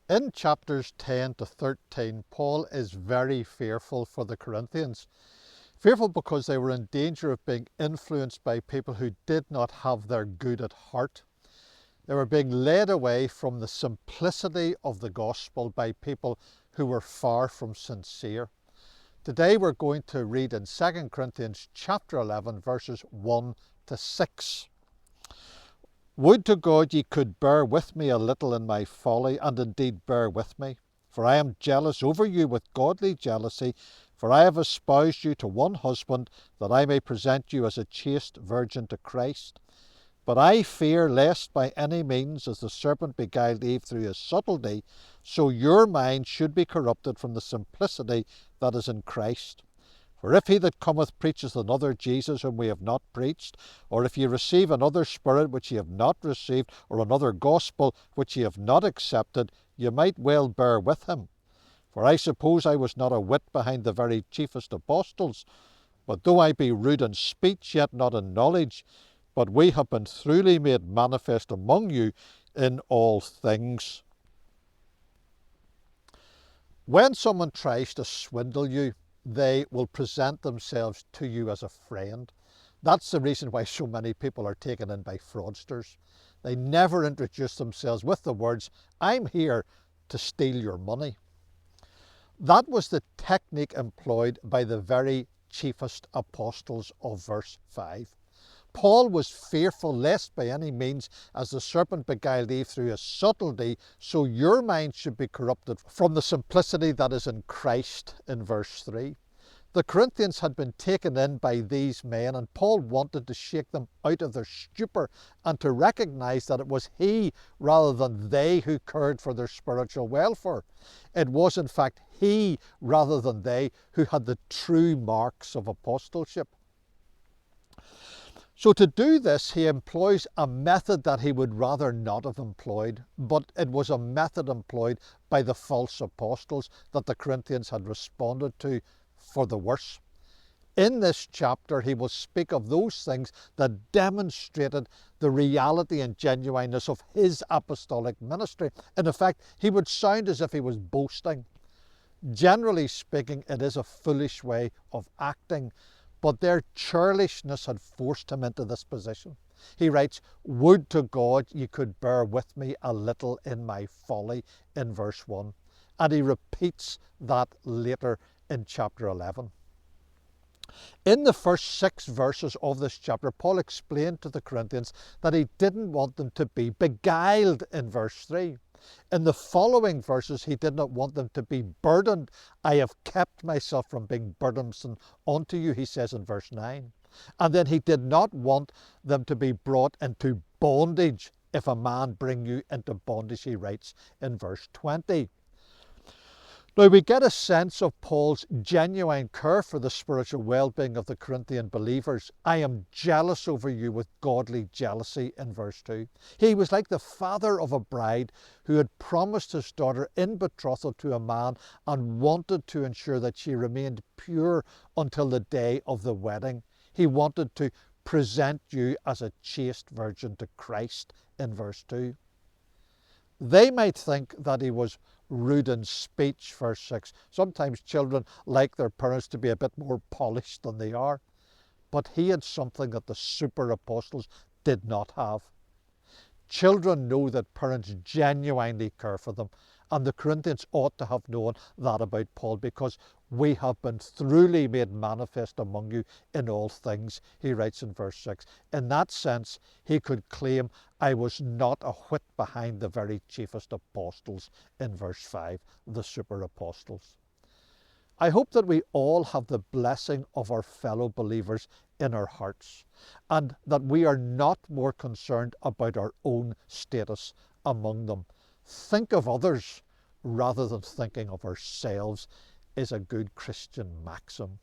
In chapters 10 to 13, Paul is very fearful for the Corinthians. Fearful because they were in danger of being influenced by people who did not have their good at heart. They were being led away from the simplicity of the gospel by people who were far from sincere. Today we're going to read in 2 Corinthians chapter 11 verses 1 to 6. Would to God ye could bear with me a little in my folly, and indeed bear with me. For I am jealous over you with godly jealousy, for I have espoused you to one husband, that I may present you as a chaste virgin to Christ. But I fear lest by any means, as the serpent beguiled Eve through his subtlety, so your mind should be corrupted from the simplicity that is in Christ. For if he that cometh preacheth another Jesus whom we have not preached, or if ye receive another Spirit which ye have not received, or another gospel which ye have not accepted, ye might well bear with him. For I suppose I was not a whit behind the very chiefest apostles. But though I be rude in speech, yet not in knowledge, but we have been truly made manifest among you in all things. When someone tries to swindle you, they will present themselves to you as a friend. That's the reason why so many people are taken in by fraudsters. They never introduce themselves with the words, I'm here to steal your money. That was the technique employed by the very chiefest apostles of verse 5. Paul was fearful lest by any means, as the serpent beguiled Eve through his subtlety, so your mind should be corrupted from the simplicity that is in Christ in verse 3. The Corinthians had been taken in by these men, and Paul wanted to shake them out of their stupor and to recognize that it was he rather than they who cared for their spiritual welfare. It was in fact he rather than they who had the true marks of apostleship. So to do this, he employs a method that he would rather not have employed, but it was a method employed by the false apostles that the Corinthians had responded to for the worse. In this chapter, he will speak of those things that demonstrated the reality and genuineness of his apostolic ministry. In effect, he would sound as if he was boasting. Generally speaking, it is a foolish way of acting, but their churlishness had forced him into this position. He writes, would to God ye could bear with me a little in my folly, in verse 1. And he repeats that later in chapter 11. In the first 6 verses of this chapter, Paul explained to the Corinthians that he didn't want them to be beguiled in verse 3. In the following verses, he did not want them to be burdened. I have kept myself from being burdensome unto you, he says in verse 9. And then he did not want them to be brought into bondage. If a man bring you into bondage, he writes in verse 20. Now we get a sense of Paul's genuine care for the spiritual well-being of the Corinthian believers. I am jealous over you with godly jealousy in verse 2. He was like the father of a bride who had promised his daughter in betrothal to a man and wanted to ensure that she remained pure until the day of the wedding. He wanted to present you as a chaste virgin to Christ in verse 2. They might think that he was rude in speech, verse 6. Sometimes children like their parents to be a bit more polished than they are. But he had something that the super apostles did not have. Children know that parents genuinely care for them. And the Corinthians ought to have known that about Paul, because we have been truly made manifest among you in all things, he writes in verse 6. In that sense, he could claim, I was not a whit behind the very chiefest apostles in verse 5, the super apostles. I hope that we all have the blessing of our fellow believers in our hearts, and that we are not more concerned about our own status among them. Think of others rather than thinking of ourselves is a good Christian maxim.